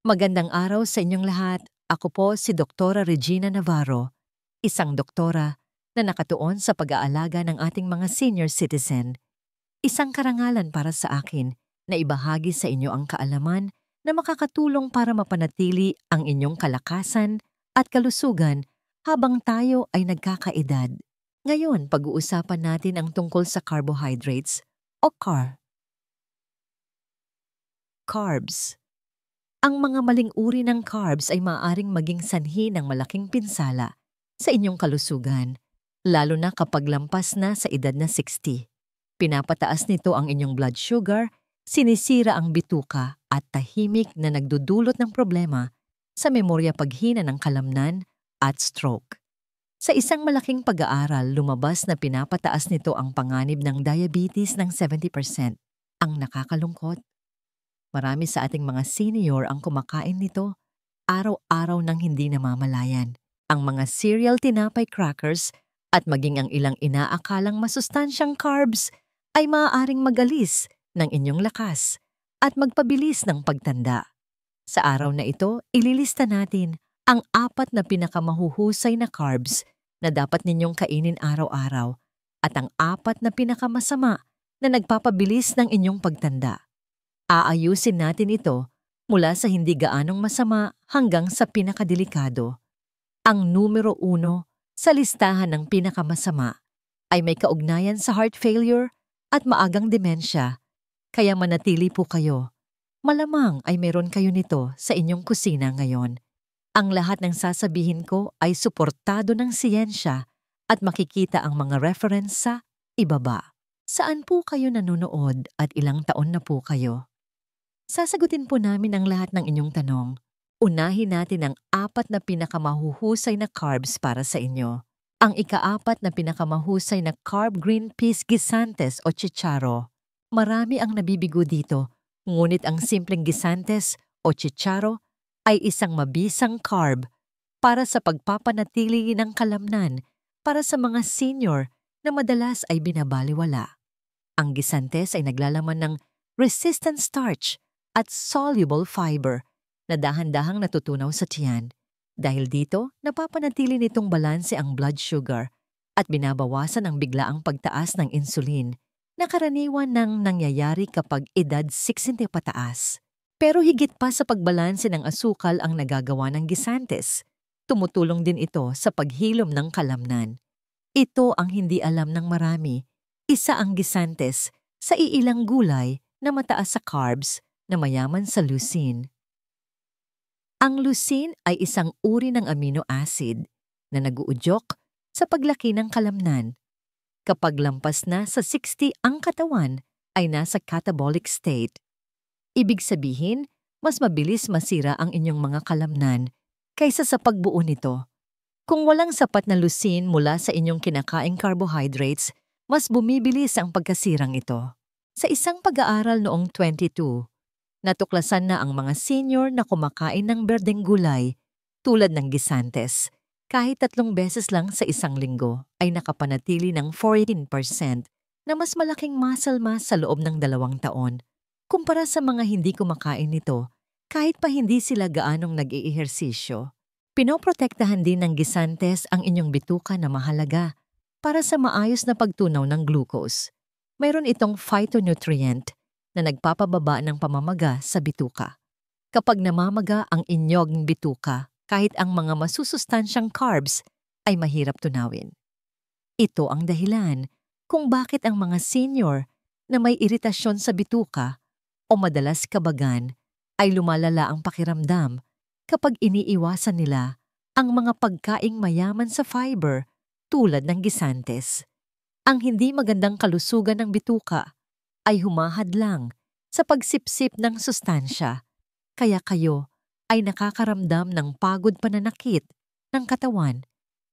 Magandang araw sa inyong lahat. Ako po si Doktora Regina Navarro, isang doktora na nakatuon sa pag-aalaga ng ating mga senior citizen. Isang karangalan para sa akin na ibahagi sa inyo ang kaalaman na makakatulong para mapanatili ang inyong kalakasan at kalusugan habang tayo ay nagkakaedad. Ngayon, pag-uusapan natin ang tungkol sa carbohydrates o carbs. Ang mga maling uri ng carbs ay maaaring maging sanhi ng malaking pinsala sa inyong kalusugan, lalo na kapag lampas na sa edad na 60. Pinapataas nito ang inyong blood sugar, sinisira ang bituka at tahimik na nagdudulot ng problema sa memorya, paghina ng kalamnan at stroke. Sa isang malaking pag-aaral, lumabas na pinapataas nito ang panganib ng diabetes ng 70%. Ang nakakalungkot, marami sa ating mga senior ang kumakain nito araw-araw nang hindi namamalayan. Ang mga cereal, tinapay, crackers at maging ang ilang inaakalang masustansyang carbs ay maaaring magalis ng inyong lakas at magpabilis ng pagtanda. Sa araw na ito, ililista natin ang 4 na pinakamahuhusay na carbs na dapat ninyong kainin araw-araw at ang 4 na pinakamasama na nagpapabilis ng inyong pagtanda. Aayusin natin ito mula sa hindi gaanong masama hanggang sa pinakadelikado. Ang numero 1 sa listahan ng pinakamasama ay may kaugnayan sa heart failure at maagang demensya, kaya manatili po kayo. Malamang ay meron kayo nito sa inyong kusina ngayon. Ang lahat ng sasabihin ko ay suportado ng siyensya at makikita ang mga reference sa ibaba. Saan po kayo nanonood at ilang taon na po kayo? Sasagutin po namin ang lahat ng inyong tanong. Unahin natin ang 4 na pinakamahuhusay na carbs para sa inyo. Ang ika-4 na pinakamahusay na carb, green peas gisantes o chicharo. Marami ang nabibigo dito, ngunit ang simpleng gisantes o chicharo ay isang mabisang carb para sa pagpapanatili ng kalamnan para sa mga senior na madalas ay binabaliwala. Ang gisantes ay naglalaman ng resistant starch at soluble fiber na dahan-dahang natutunaw sa tiyan. Dahil dito, napapanatili nitong balanse ang blood sugar at binabawasan ang biglaang pagtaas ng insulin na karaniwan nang nangyayari kapag edad 60 pataas. Pero higit pa sa pagbalanse ng asukal ang nagagawa ng gisantes, tumutulong din ito sa paghilom ng kalamnan. Ito ang hindi alam ng marami. Isa ang gisantes sa iilang gulay na mataas sa carbs na mayaman sa leucine. Ang leucine ay isang uri ng amino acid na nag-uudyok sa paglaki ng kalamnan. Kapag lampas na sa 60 ang katawan ay nasa catabolic state. Ibig sabihin, mas mabilis masira ang inyong mga kalamnan kaysa sa pagbuo nito. Kung walang sapat na leucine mula sa inyong kinakaing carbohydrates, mas bumibilis ang pagkasirang ito. Sa isang pag-aaral noong 22, natuklasan na ang mga senior na kumakain ng berdeng gulay tulad ng gisantes kahit 3 beses lang sa isang linggo ay nakapanatili ng 14% na mas malaking muscle mass sa loob ng 2 taon kumpara sa mga hindi kumakain nito kahit pa hindi sila gaanong nag-iihersisyo. Pinoprotektahan din ng gisantes ang inyong bituka na mahalaga para sa maayos na pagtunaw ng glucose. Mayroon itong phytonutrient na nagpapababa ng pamamaga sa bituka. Kapag namamaga ang inyong bituka, kahit ang mga masusustansyang carbs ay mahirap tunawin. Ito ang dahilan kung bakit ang mga senior na may iritasyon sa bituka o madalas kabagan ay lumalala ang pakiramdam kapag iniiwasan nila ang mga pagkaing mayaman sa fiber tulad ng gisantes. Ang hindi magandang kalusugan ng bituka ay humahadlang sa pagsipsip ng sustansya, kaya kayo ay nakakaramdam ng pagod, pananakit ng katawan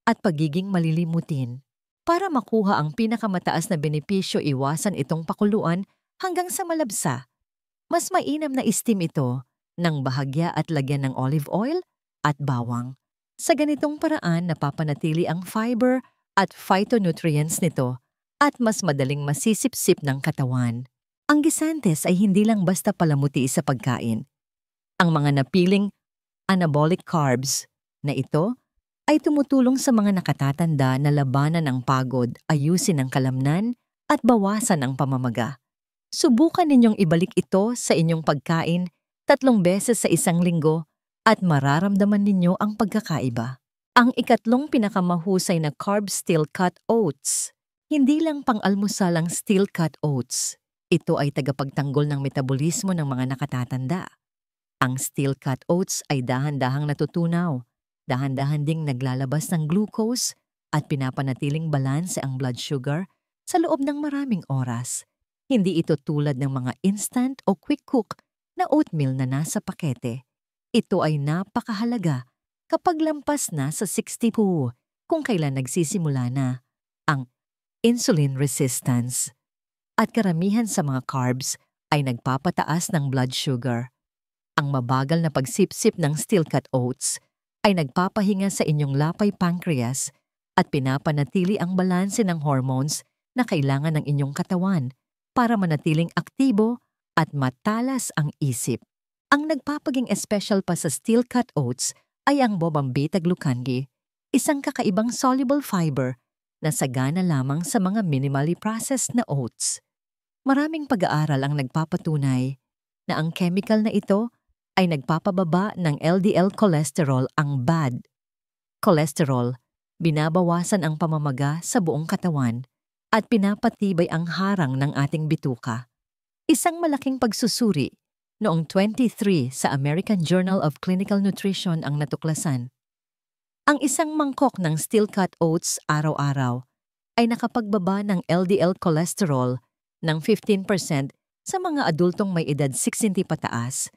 at pagiging malilimutin. Para makuha ang pinakamataas na benepisyo, iwasan itong pakuluan hanggang sa malabsa. Mas mainam na steam ito ng bahagya at lagyan ng olive oil at bawang. Sa ganitong paraan, napapanatili ang fiber at phytonutrients nito at mas madaling masisipsip ng katawan. Ang gisantes ay hindi lang basta palamuti sa pagkain. Ang mga napiling anabolic carbs na ito ay tumutulong sa mga nakatatanda na labanan ang pagod, ayusin ang kalamnan at bawasan ang pamamaga. Subukan ninyong ibalik ito sa inyong pagkain 3 beses sa isang linggo at mararamdaman ninyo ang pagkakaiba. Ang ikatlong pinakamahusay na carb steel-cut oats. Hindi lang pang-almusal ang steel-cut oats. Ito ay tagapagtanggol ng metabolismo ng mga nakatatanda. Ang steel-cut oats ay dahan-dahang natutunaw, dahan-dahan ding naglalabas ng glucose at pinapanatiling balanse ang blood sugar sa loob ng maraming oras. Hindi ito tulad ng mga instant o quick cook na oatmeal na nasa pakete. Ito ay napakahalaga kapag lampas na sa 60 kung kailan nagsisimula na ang insulin resistance. At karamihan sa mga carbs ay nagpapataas ng blood sugar. Ang mabagal na pagsipsip ng steel-cut oats ay nagpapahinga sa inyong lapay pancreas at pinapanatili ang balanse ng hormones na kailangan ng inyong katawan para manatiling aktibo at matalas ang isip. Ang nagpapaging espesyal pa sa steel-cut oats ay ang bobam beta-glucan, isang kakaibang soluble fiber na sagana lamang sa mga minimally processed na oats. Maraming pag-aaral ang nagpapatunay na ang chemical na ito ay nagpapababa ng LDL cholesterol, ang bad cholesterol, binabawasan ang pamamaga sa buong katawan at pinapatibay ang harang ng ating bituka. Isang malaking pagsusuri noong 23 sa American Journal of Clinical Nutrition ang natuklasan. Ang isang mangkok ng steel-cut oats araw-araw ay nakapagbaba ng LDL cholesterol ng 15% sa mga adultong may edad 60 pataas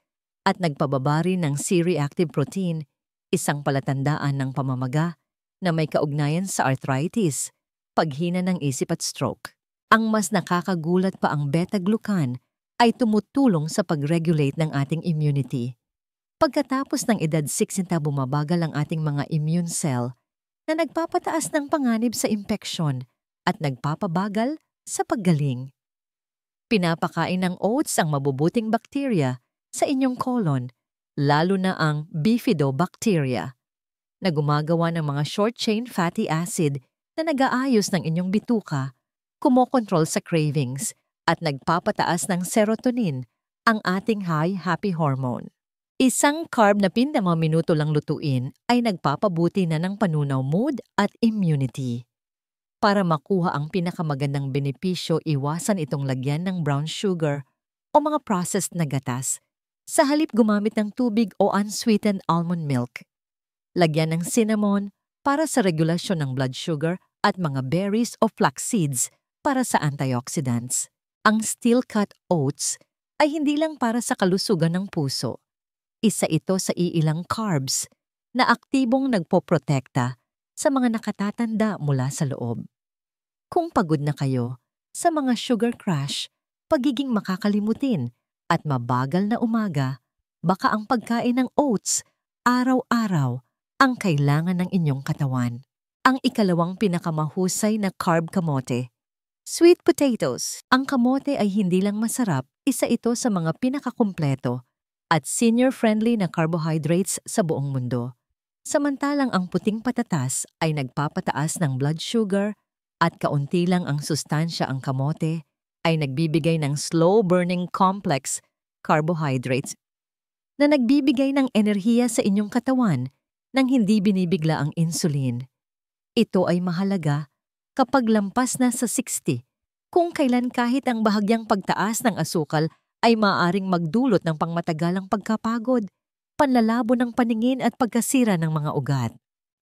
at nagpababa rin ng C-reactive protein, isang palatandaan ng pamamaga na may kaugnayan sa arthritis, paghina ng isip at stroke. Ang mas nakakagulat pa, ang beta-glucan ay tumutulong sa pag-regulate ng ating immunity. Pagkatapos ng edad 60 bumabagal ang ating mga immune cell na nagpapataas ng panganib sa impeksyon at nagpapabagal sa paggaling. Pinapakain ng oats ang mabubuting bakterya sa inyong colon, lalo na ang bifidobacteria, na gumagawa ng mga short-chain fatty acid na nag-aayos ng inyong bituka, kumokontrol sa cravings, at nagpapataas ng serotonin, ang ating high happy hormone. Isang carb na mga minuto lang lutuin ay nagpapabuti na ng panunaw, mood at immunity. Para makuha ang pinakamagandang benepisyo, iwasan itong lagyan ng brown sugar o mga processed na gatas. Sa halip, gumamit ng tubig o unsweetened almond milk. Lagyan ng cinnamon para sa regulasyon ng blood sugar at mga berries o flax seeds para sa antioxidants. Ang steel-cut oats ay hindi lang para sa kalusugan ng puso. Isa ito sa iilang carbs na aktibong nagpoprotekta sa mga nakatatanda mula sa loob. Kung pagod na kayo sa mga sugar crash, pagiging makakalimutin at mabagal na umaga, baka ang pagkain ng oats araw-araw ang kailangan ng inyong katawan. Ang ikalawang pinakamahusay na carb, kamote. Sweet potatoes. Ang kamote ay hindi lang masarap, isa ito sa mga pinakakumpleto at senior-friendly na carbohydrates sa buong mundo. Samantalang ang puting patatas ay nagpapataas ng blood sugar at kaunti lang ang sustansya, ang kamote ay nagbibigay ng slow-burning complex carbohydrates na nagbibigay ng enerhiya sa inyong katawan nang hindi binibigla ang insulin. Ito ay mahalaga kapag lampas na sa 60, kung kailan kahit ang bahagyang pagtaas ng asukal ay maaaring magdulot ng pangmatagalang pagkapagod, panlalabo ng paningin at pagkasira ng mga ugat.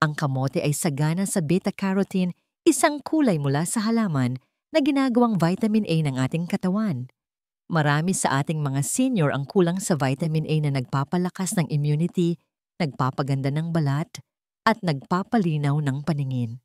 Ang kamote ay sagana sa beta-carotene, isang kulay mula sa halaman na ginagawang vitamin A ng ating katawan. Marami sa ating mga senior ang kulang sa vitamin A na nagpapalakas ng immunity, nagpapaganda ng balat, at nagpapalinaw ng paningin.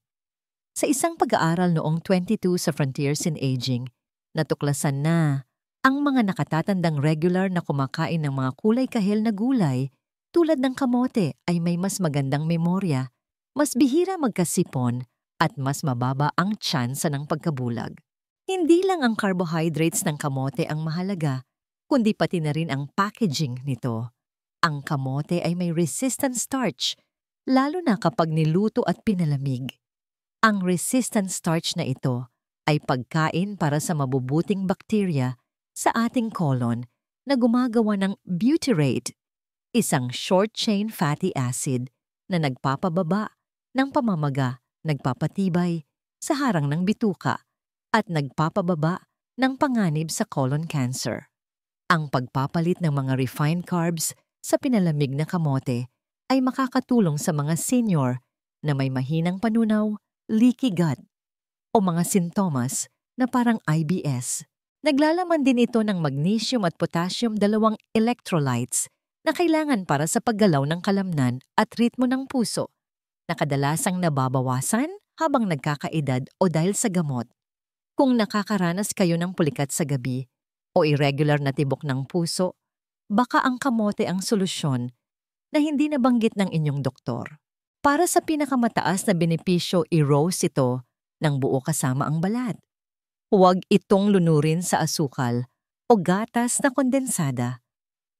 Sa isang pag-aaral noong 22 sa Frontiers in Aging, natuklasan na ang mga nakatatandang regular na kumakain ng mga kulay kahel na gulay tulad ng kamote ay may mas magandang memorya, mas bihira magkasipon, at mas mababa ang tsansa ng pagkabulag. Hindi lang ang carbohydrates ng kamote ang mahalaga, kundi pati na rin ang packaging nito. Ang kamote ay may resistant starch, lalo na kapag niluto at pinalamig. Ang resistant starch na ito ay pagkain para sa mabubuting bakterya sa ating colon na gumagawa ng butyrate, isang short-chain fatty acid na nagpapababa ng pamamaga, nagpapatibay sa harang ng bituka at nagpapababa ng panganib sa colon cancer. Ang pagpapalit ng mga refined carbs sa pinalamig na kamote ay makakatulong sa mga senior na may mahinang panunaw, leaky gut, o mga sintomas na parang IBS. Naglalaman din ito ng magnesium at potassium, dalawang electrolytes na kailangan para sa paggalaw ng kalamnan at ritmo ng puso, na kadalasang nababawasan habang nagkakaedad o dahil sa gamot. Kung nakakaranas kayo ng pulikat sa gabi o irregular na tibok ng puso, baka ang kamote ang solusyon na hindi nabanggit ng inyong doktor. Para sa pinakamataas na benepisyo, i-roast ito ng buo kasama ang balat. Huwag itong lunurin sa asukal o gatas na kondensada.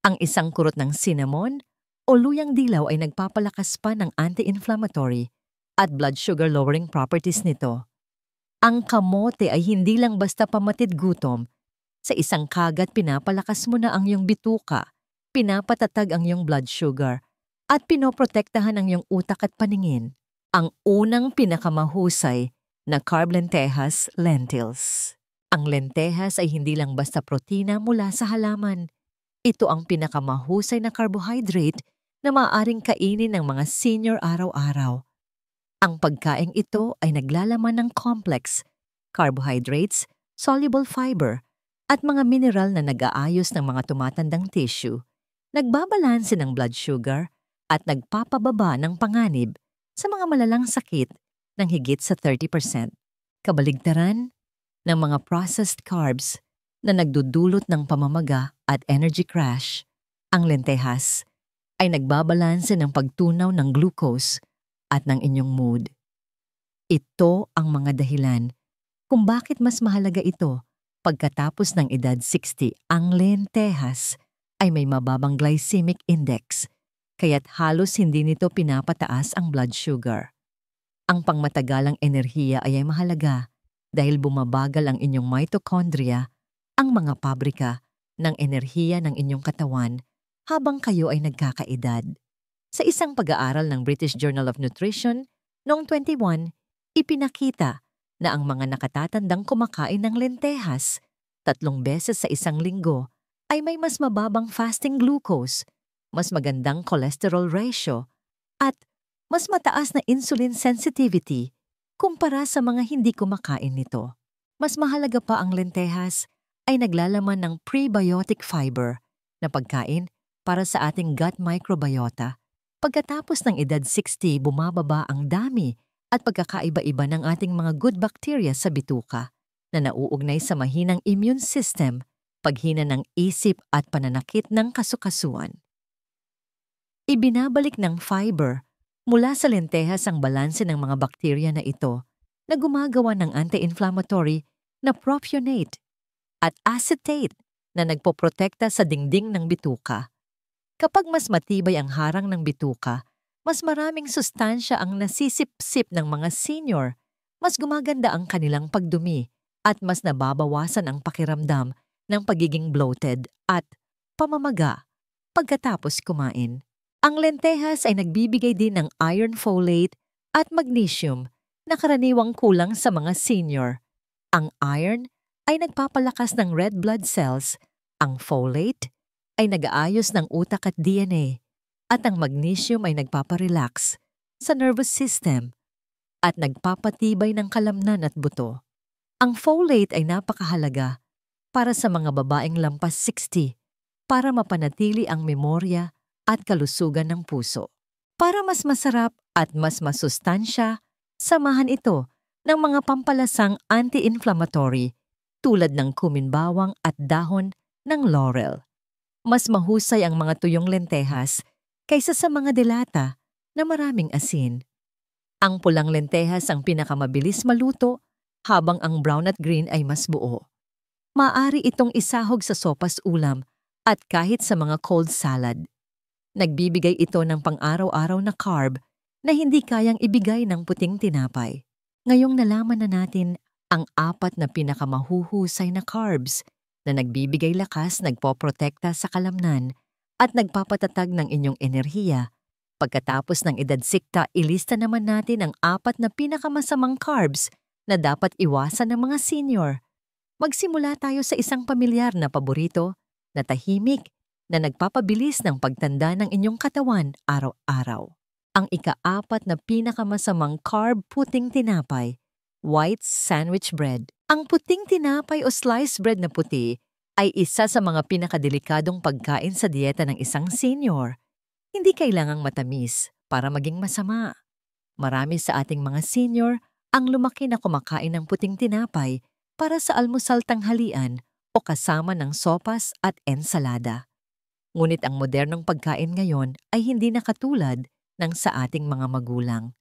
Ang isang kurot ng cinnamon o luyang dilaw ay nagpapalakas pa ng anti-inflammatory at blood sugar lowering properties nito. Ang kamote ay hindi lang basta pamatid gutom. Sa isang kagat, pinapalakas mo na ang iyong bituka, pinapatatag ang iyong blood sugar, at pinoprotektahan ang iyong utak at paningin. Ang unang pinakamahusay na carb lentejas, lentils. Ang lentehas ay hindi lang basta protina mula sa halaman. Ito ang pinakamahusay na carbohydrate na maaaring kainin ng mga senior araw-araw. Ang pagkaing ito ay naglalaman ng complex, carbohydrates, soluble fiber, at mga mineral na nag-aayos ng mga tumatandang tissue, nagbabalanse ng blood sugar, at nagpapababa ng panganib sa mga malalang sakit ng higit sa 30%. Kabaligtaran ng mga processed carbs na nagdudulot ng pamamaga at energy crash, ang lentehas ay nagbabalanse ng pagtunaw ng glucose at ng inyong mood. Ito ang mga dahilan kung bakit mas mahalaga ito pagkatapos ng edad 60. Ang lentehas ay may mababang glycemic index, kaya't halos hindi nito pinapataas ang blood sugar. Ang pangmatagalang enerhiya ay mahalaga dahil bumabagal ang inyong mitochondria, ang mga pabrika ng enerhiya ng inyong katawan habang kayo ay nagkakaedad. Sa isang pag-aaral ng British Journal of Nutrition noong 21, ipinakita na ang mga nakatatandang kumakain ng lentehas 3 beses sa isang linggo ay may mas mababang fasting glucose, mas magandang cholesterol ratio, at mas mataas na insulin sensitivity kumpara sa mga hindi kumakain nito. Mas mahalaga pa, ang lentehas ay naglalaman ng prebiotic fiber na pagkain para sa ating gut microbiota. Pagkatapos ng edad 60, bumababa ang dami at pagkakaiba-iba ng ating mga good bacteria sa bituka na nauugnay sa mahinang immune system, paghina ng isip at pananakit ng kasukasuan. Ibinabalik ng fiber mula sa lentehas ang balanse ng mga bakterya na ito na gumagawa ng anti-inflammatory na propionate at acetate na nagpoprotekta sa dingding ng bituka. Kapag mas matibay ang harang ng bituka, mas maraming sustansya ang nasisip-sip ng mga senior, mas gumaganda ang kanilang pagdumi, at mas nababawasan ang pakiramdam ng pagiging bloated at pamamaga pagkatapos kumain. Ang lentehas ay nagbibigay din ng iron, folate at magnesium na karaniwang kulang sa mga senior. Ang iron ay nagpapalakas ng red blood cells, ang folate ay nag-aayos ng utak at DNA, at ang magnesium ay nagpaparelax sa nervous system at nagpapatibay ng kalamnan at buto. Ang folate ay napakahalaga para sa mga babaeng lampas 60 para mapanatili ang memorya at kalusugan ng puso. Para mas masarap at mas masustansya, samahan ito ng mga pampalasang anti-inflammatory tulad ng cumin bawang at dahon ng laurel. Mas mahusay ang mga tuyong lentehas kaysa sa mga delata na maraming asin. Ang pulang lentehas ang pinakamabilis maluto, habang ang brown at green ay mas buo. Maaari itong isahog sa sopas ulam at kahit sa mga cold salad. Nagbibigay ito ng pang-araw-araw na carb na hindi kayang ibigay ng puting tinapay. Ngayong nalaman na natin ang 4 na pinakamahuhusay na carbs na nagbibigay lakas, nagpoprotekta sa kalamnan at nagpapatatag ng inyong enerhiya. Pagkatapos ng edad sikta, ilista naman natin ang 4 na pinakamasamang carbs na dapat iwasan ng mga senior. Magsimula tayo sa isang pamilyar na paborito na tahimik na nagpapabilis ng pagtanda ng inyong katawan araw-araw. Ang ika-4 na pinakamasamang carb puting tinapay, white sandwich bread. Ang puting tinapay o sliced bread na puti ay isa sa mga pinakadelikadong pagkain sa dieta ng isang senior. Hindi kailangang matamis para maging masama. Marami sa ating mga senior ang lumaki na kumakain ng puting tinapay para sa almusal tanghalian o kasama ng sopas at ensalada. Ngunit ang modernong pagkain ngayon ay hindi na katulad ng sa ating mga magulang.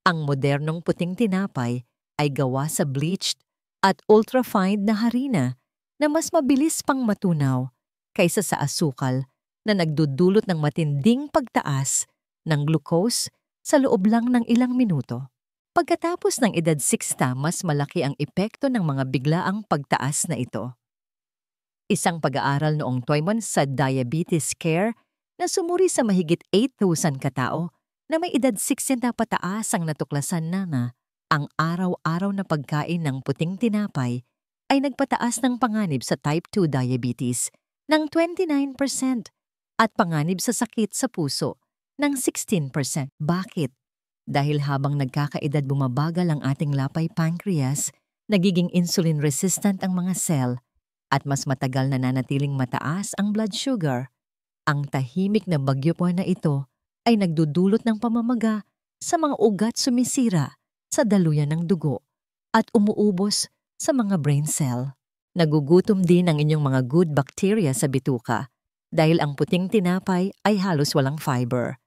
Ang modernong puting tinapay ay gawa sa bleached at ultra-refined na harina na mas mabilis pang matunaw kaysa sa asukal na nagdudulot ng matinding pagtaas ng glucose sa loob lang ng ilang minuto. Pagkatapos ng edad 60, mas malaki ang epekto ng mga biglaang pagtaas na ito. Isang pag-aaral noong 2000 sa Diabetes Care na sumuri sa mahigit 8,000 katao na may edad 60 pataas ang natuklasan na ang araw-araw na pagkain ng puting tinapay ay nagpataas ng panganib sa type 2 diabetes ng 29% at panganib sa sakit sa puso ng 16%. Bakit? Dahil habang nagkakaedad bumabagal ang ating lapay pancreas, nagiging insulin resistant ang mga cell at mas matagal na nanatiling mataas ang blood sugar. Ang tahimik na bagyo po na ito ay nagdudulot ng pamamaga sa mga ugat sumisira sa daluyan ng dugo at umuubos sa mga brain cell. Nagugutom din ang inyong mga good bacteria sa bituka dahil ang puting tinapay ay halos walang fiber.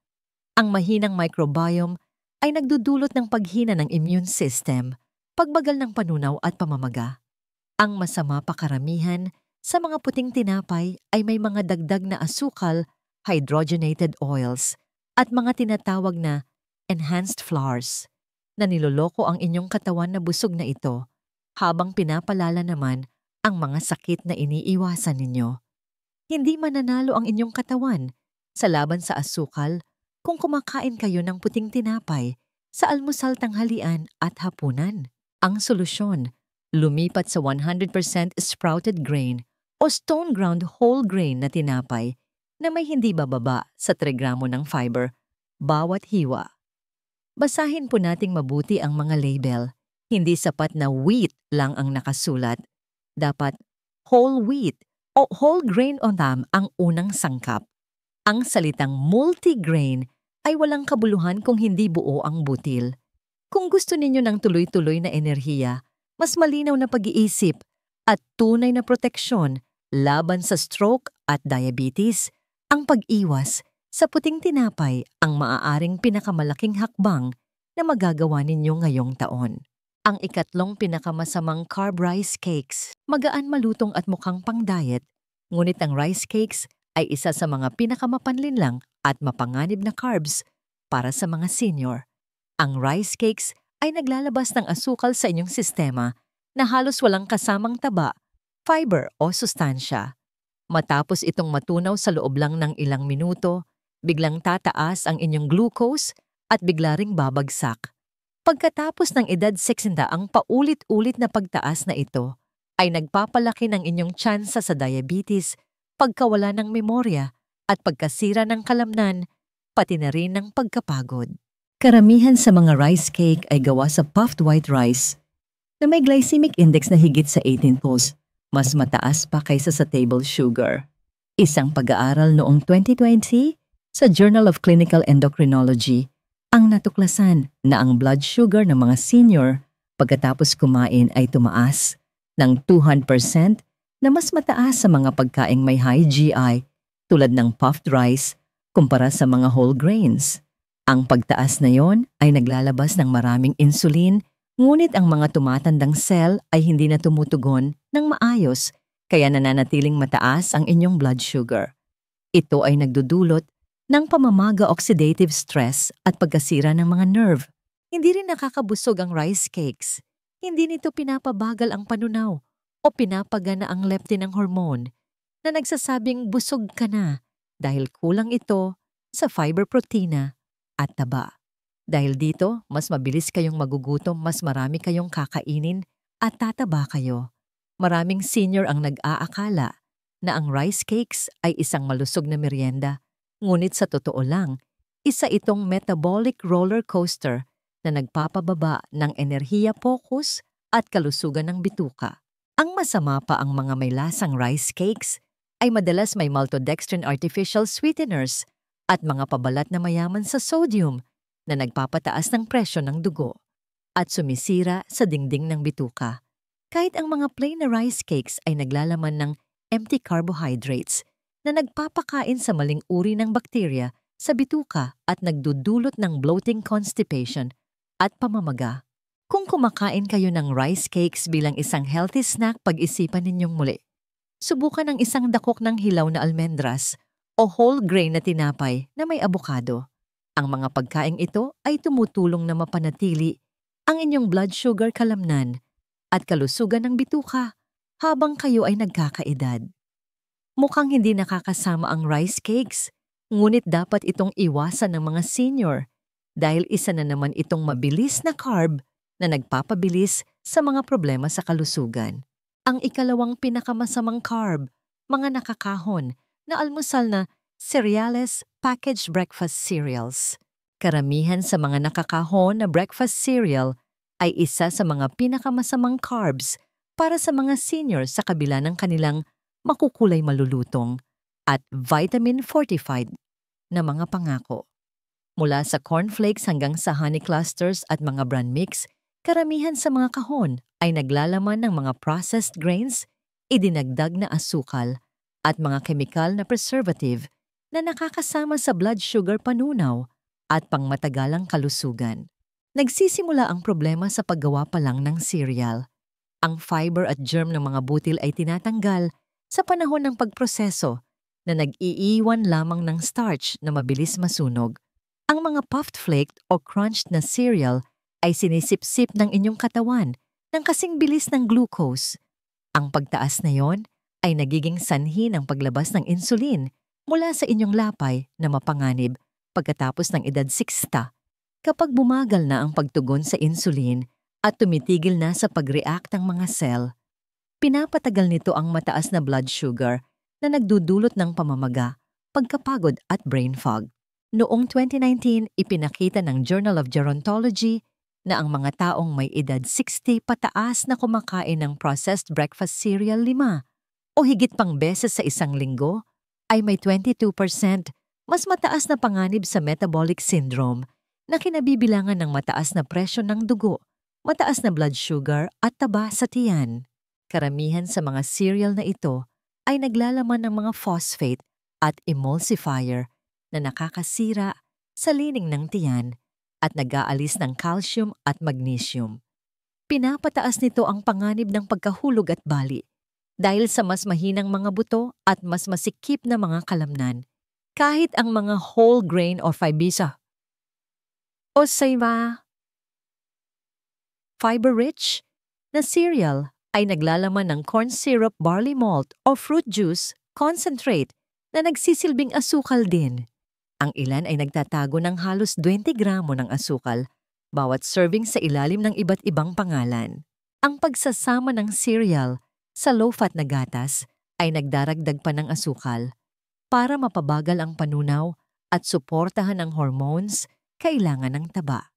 Ang mahinang microbiome ay nagdudulot ng paghina ng immune system, pagbagal ng panunaw at pamamaga. Ang masama pa karamihan sa mga puting tinapay ay may mga dagdag na asukal, hydrogenated oils, at mga tinatawag na enhanced flours na niloloko ang inyong katawan na busog na ito habang pinapalala naman ang mga sakit na iniiwasan ninyo. Hindi mananalo ang inyong katawan sa laban sa asukal kung kumakain kayo ng puting tinapay sa almusal tanghalian at hapunan. Ang solusyon, lumipat sa 100% sprouted grain o stone ground whole grain na tinapay na may hindi bababa sa 3 gramo ng fiber bawat hiwa. Basahin po nating mabuti ang mga label. Hindi sapat na wheat lang ang nakasulat. Dapat whole wheat o whole grain otam ang unang sangkap. Ang salitang multigrain ay walang kabuluhan kung hindi buo ang butil. Kung gusto ninyo ng tuloy-tuloy na enerhiya, mas malinaw na pag-iisip at tunay na proteksyon laban sa stroke at diabetes, ang pag-iwas sa puting tinapay ang maaaring pinakamalaking hakbang na magagawa ninyo ngayong taon. Ang ikatlong pinakamasamang carb rice cakes, magaan, malutong at mukhang pang-diet, ngunit ang rice cakes ay isa sa mga pinakamapanlinlang at mapanganib na carbs para sa mga senior. Ang rice cakes ay naglalabas ng asukal sa inyong sistema na halos walang kasamang taba, fiber o sustansya. Matapos itong matunaw sa loob lang ng ilang minuto, biglang tataas ang inyong glucose at bigla ring babagsak. Pagkatapos ng edad 60, ang paulit-ulit na pagtaas na ito ay nagpapalaki ng inyong tsansa sa diabetes, pagkawala ng memorya at pagkasira ng kalamnan, pati na rin ng pagkapagod. Karamihan sa mga rice cake ay gawa sa puffed white rice na may glycemic index na higit sa 18 poles, mas mataas pa kaysa sa table sugar. Isang pag-aaral noong 2020 sa Journal of Clinical Endocrinology ang natuklasan na ang blood sugar ng mga senior pagkatapos kumain ay tumaas ng 200% na mas mataas sa mga pagkaing may high GI tulad ng puffed rice kumpara sa mga whole grains. Ang pagtaas na yon ay naglalabas ng maraming insulin, ngunit ang mga tumatandang cell ay hindi na tumutugon ng maayos kaya nananatiling mataas ang inyong blood sugar. Ito ay nagdudulot ng pamamaga, oxidative stress at pagkasira ng mga nerve. Hindi rin nakakabusog ang rice cakes. Hindi nito pinapabagal ang panunaw o pinapagana ang leptin ng hormone na nagsasabing busog ka na dahil kulang ito sa fiber, protina at taba. Dahil dito, mas mabilis kayong magugutom, mas marami kayong kakainin at tataba kayo. Maraming senior ang nag-aakala na ang rice cakes ay isang malusog na merienda. Ngunit sa totoo lang, isa itong metabolic roller coaster na nagpapababa ng enerhiya, focus at kalusugan ng bituka. Ang masama pa, ang mga may lasang rice cakes ay madalas may maltodextrin, artificial sweeteners at mga pabalat na mayaman sa sodium na nagpapataas ng presyo ng dugo at sumisira sa dingding ng bituka. Kahit ang mga plain na rice cakes ay naglalaman ng empty carbohydrates na nagpapakain sa maling uri ng bakterya sa bituka at nagdudulot ng bloating, constipation at pamamaga. Kung kumakain kayo ng rice cakes bilang isang healthy snack, pag-isipan ninyong muli. Subukan ang isang dakok ng hilaw na almendras o whole grain na tinapay na may abokado. Ang mga pagkaing ito ay tumutulong na mapanatili ang inyong blood sugar, kalamnan at kalusugan ng bituka habang kayo ay nagkakaedad. Mukhang hindi nakakasama ang rice cakes, ngunit dapat itong iwasan ng mga senior dahil isa na naman itong mabilis na carb na nagpapabilis sa mga problema sa kalusugan. Ang ikalawang pinakamasamang carb, mga nakakahon na almusal na cereals, packaged breakfast cereals. Karamihan sa mga nakakahon na breakfast cereal ay isa sa mga pinakamasamang carbs para sa mga senior sa kabila ng kanilang makukulay, malulutong at vitamin-fortified na mga pangako. Mula sa cornflakes hanggang sa honey clusters at mga bran mix, karamihan sa mga kahon ay naglalaman ng mga processed grains, idinagdag na asukal at mga kemikal na preservative na nakakasama sa blood sugar, panunaw at pangmatagalang kalusugan. Nagsisimula ang problema sa paggawa pa lang ng cereal. Ang fiber at germ ng mga butil ay tinatanggal sa panahon ng pagproseso na nag-iiwan lamang ng starch na mabilis masunog. Ang mga puffed flaked o crunched na cereal ay sinisip-sip ng inyong katawan ng kasing bilis ng glucose. Ang pagtaas na yon ay nagiging sanhi ng paglabas ng insulin mula sa inyong lapay na mapanganib pagkatapos ng edad 60. Kapag bumagal na ang pagtugon sa insulin at tumitigil na sa pag-react ang mga cell, pinapatagal nito ang mataas na blood sugar na nagdudulot ng pamamaga, pagkapagod at brain fog. Noong 2019, ipinakita ng Journal of Gerontology na ang mga taong may edad 60 pataas na kumakain ng processed breakfast cereal 5 o higit pang beses sa isang linggo ay may 22% mas mataas na panganib sa metabolic syndrome na kinabibilangan ng mataas na presyo ng dugo, mataas na blood sugar at taba sa tiyan. Karamihan sa mga cereal na ito ay naglalaman ng mga phosphate at emulsifier na nakakasira sa lining ng tiyan at nag-aalis ng calcium at magnesium. Pinapataas nito ang panganib ng pagkahulog at bali dahil sa mas mahinang mga buto at mas masikip na mga kalamnan. Kahit ang mga whole grain o fibisa o fiber-rich na cereal ay naglalaman ng corn syrup, barley malt o fruit juice concentrate na nagsisilbing asukal din. Ang ilan ay nagtatago ng halos 20 gramo ng asukal bawat serving sa ilalim ng iba't ibang pangalan. Ang pagsasama ng cereal sa low-fat na gatas ay nagdaragdag pa ng asukal. Para mapabagal ang panunaw at suportahan ang hormones, kailangan ng taba.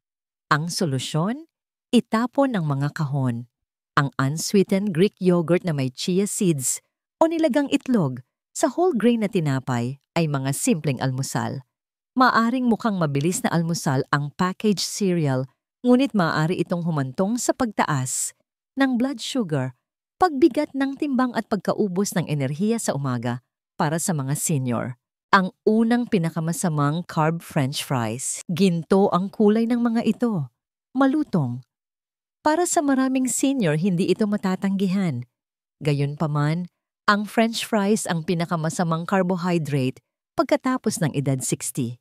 Ang solusyon? Itapon ng mga kahon. Ang unsweetened Greek yogurt na may chia seeds o nilagang itlog sa whole grain na tinapay ay mga simpleng almusal. Maaring mukhang mabilis na almusal ang packaged cereal, ngunit maaari itong humantong sa pagtaas ng blood sugar, pagbigat ng timbang at pagkaubos ng enerhiya sa umaga para sa mga senior. Ang unang pinakamasamang carb french fries. Ginto ang kulay ng mga ito. Malutong. Para sa maraming senior, hindi ito matatanggihan. Gayunpaman, ang french fries ang pinakamasamang carbohydrate Pagkatapos ng edad 60,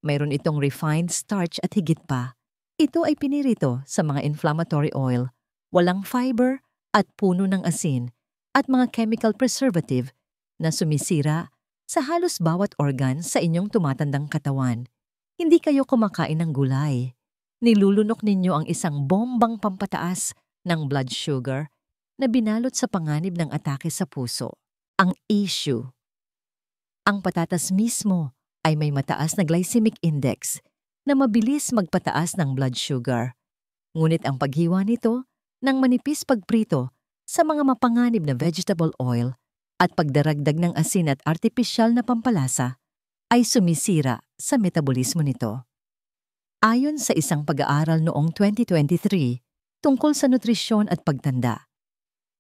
mayroon itong refined starch at higit pa. Ito ay pinirito sa mga inflammatory oil, walang fiber at puno ng asin at mga chemical preservative na sumisira sa halos bawat organ sa inyong tumatandang katawan. Hindi kayo kumakain ng gulay. Nilulunok ninyo ang isang bombang pampataas ng blood sugar na binalot sa panganib ng atake sa puso. Ang issue. Ang patatas mismo ay may mataas na glycemic index na mabilis magpataas ng blood sugar. Ngunit ang paghiwa nito ng manipis pagprito sa mga mapanganib na vegetable oil at pagdaragdag ng asin at artipisyal na pampalasa ay sumisira sa metabolismo nito. Ayon sa isang pag-aaral noong 2023 tungkol sa nutrisyon at pagtanda,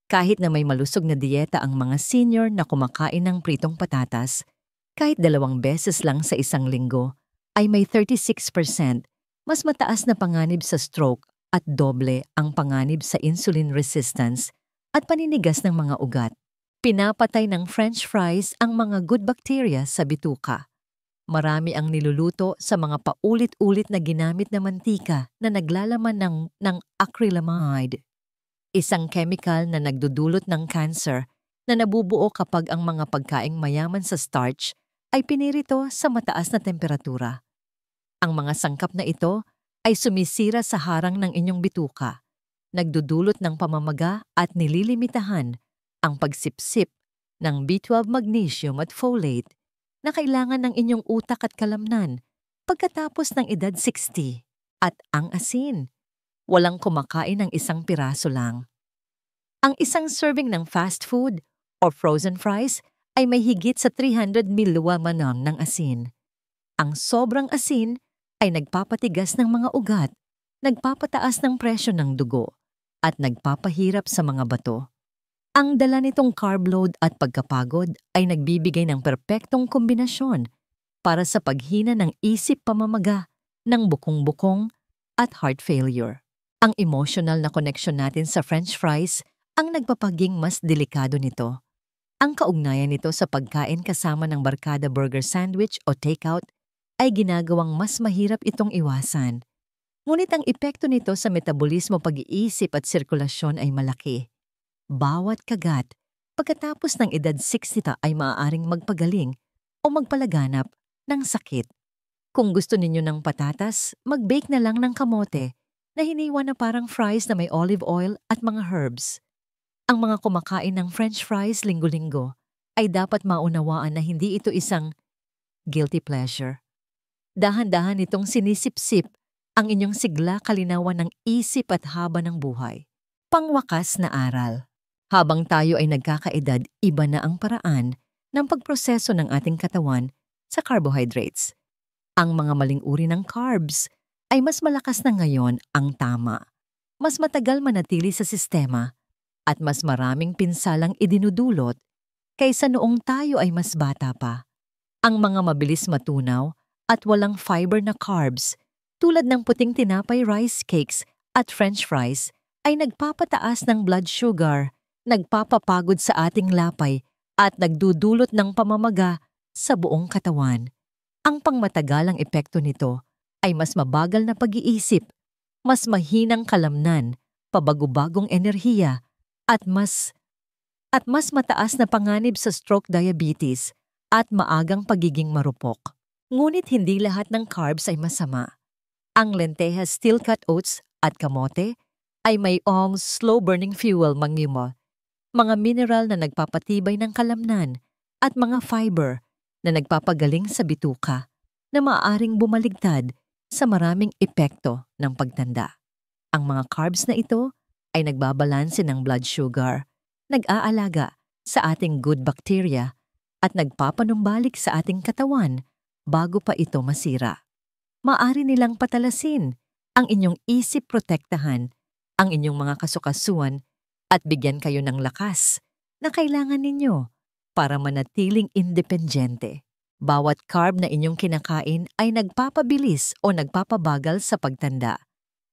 kahit na may malusog na dieta ang mga senior na kumakain ng pritong patatas, kahit 2 beses lang sa isang linggo, ay may 36% mas mataas na panganib sa stroke at doble ang panganib sa insulin resistance at paninigas ng mga ugat. Pinapatay ng French fries ang mga good bacteria sa bituka. Marami ang niluluto sa mga paulit-ulit na ginamit na mantika na naglalaman ng acrylamide, isang chemical na nagdudulot ng cancer na nabubuo kapag ang mga pagkaing mayaman sa starch ay pinirito sa mataas na temperatura. Ang mga sangkap na ito ay sumisira sa harang ng inyong bituka, nagdudulot ng pamamaga at nililimitahan ang pagsipsip ng B12 magnesium at folate na kailangan ng inyong utak at kalamnan pagkatapos ng edad 60. At ang asin, walang kumakain ng isang piraso lang. Ang isang serving ng fast food o frozen fries ay may higit sa 300 mg ng asin. Ang sobrang asin ay nagpapatigas ng mga ugat, nagpapataas ng presyo ng dugo, at nagpapahirap sa mga bato. Ang dala nitong carb load at pagkapagod ay nagbibigay ng perpektong kombinasyon para sa paghina ng isip pamamaga, ng bukong-bukong at heart failure. Ang emotional na connection natin sa French fries ang nagpapaging mas delikado nito. Ang kaugnayan nito sa pagkain kasama ng barkada burger sandwich o takeout ay ginagawang mas mahirap itong iwasan. Ngunit ang epekto nito sa metabolismo, pag-iisip at sirkulasyon ay malaki. Bawat kagat pagkatapos ng edad 60 ay maaaring magpagaling o magpalaganap ng sakit. Kung gusto ninyo ng patatas, mag-bake na lang ng kamote na hiniwa na parang fries na may olive oil at mga herbs. Ang mga kumakain ng French fries linggo-linggo ay dapat maunawaan na hindi ito isang guilty pleasure. Dahan-dahan itong sinisip-sip ang inyong sigla kalinawan ng isip at haba ng buhay. Pangwakas na aral. Habang tayo ay nagkakaedad, iba na ang paraan ng pagproseso ng ating katawan sa carbohydrates. Ang mga maling uri ng carbs ay mas malakas na ngayon ang tama. Mas matagal manatili sa sistema at mas maraming pinsalang idinudulot kaysa noong tayo ay mas bata pa. Ang mga mabilis matunaw at walang fiber na carbs tulad ng puting tinapay, rice cakes at French fries ay nagpapataas ng blood sugar, nagpapapagod sa ating lapay at nagdudulot ng pamamaga sa buong katawan. Ang pangmatagalang epekto nito ay mas mabagal na pag-iisip, mas mahinang kalamnan, pabago-bagong enerhiya, at mas mataas na panganib sa stroke, diabetes, at maagang pagiging marupok. Ngunit hindi lahat ng carbs ay masama. Ang lentejas, steel-cut oats at kamote ay may slow-burning fuel, mga mineral na nagpapatibay ng kalamnan at mga fiber na nagpapagaling sa bituka na maaaring bumaligtad sa maraming epekto ng pagtanda. Ang mga carbs na ito ay nagbabalanse ng blood sugar, nag-aalaga sa ating good bacteria at nagpapanumbalik sa ating katawan bago pa ito masira. Maari nilang patalasin ang inyong isip, protektahan ang inyong mga kasukasuan at bigyan kayo ng lakas na kailangan ninyo para manatiling independyente. Bawat carb na inyong kinakain ay nagpapabilis o nagpapabagal sa pagtanda.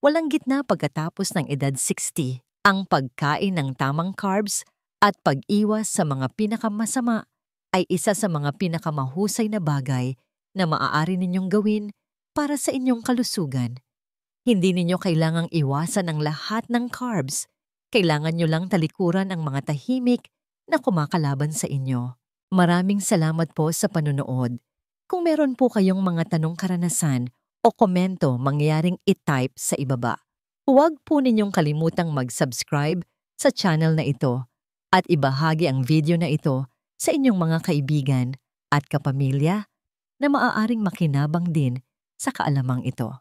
Walang gitna pagkatapos ng edad 60. Ang pagkain ng tamang carbs at pag-iwas sa mga pinakamasama ay isa sa mga pinakamahusay na bagay na maaari ninyong gawin para sa inyong kalusugan. Hindi ninyo kailangang iwasan ang lahat ng carbs. Kailangan nyo lang talikuran ang mga tahimik na kumakalaban sa inyo. Maraming salamat po sa panunood. Kung meron po kayong mga tanong karanasan o komento mangyaring i-type sa ibaba. Huwag po ninyong kalimutang mag-subscribe sa channel na ito at ibahagi ang video na ito sa inyong mga kaibigan at kapamilya na maaaring makinabang din sa kaalamang ito.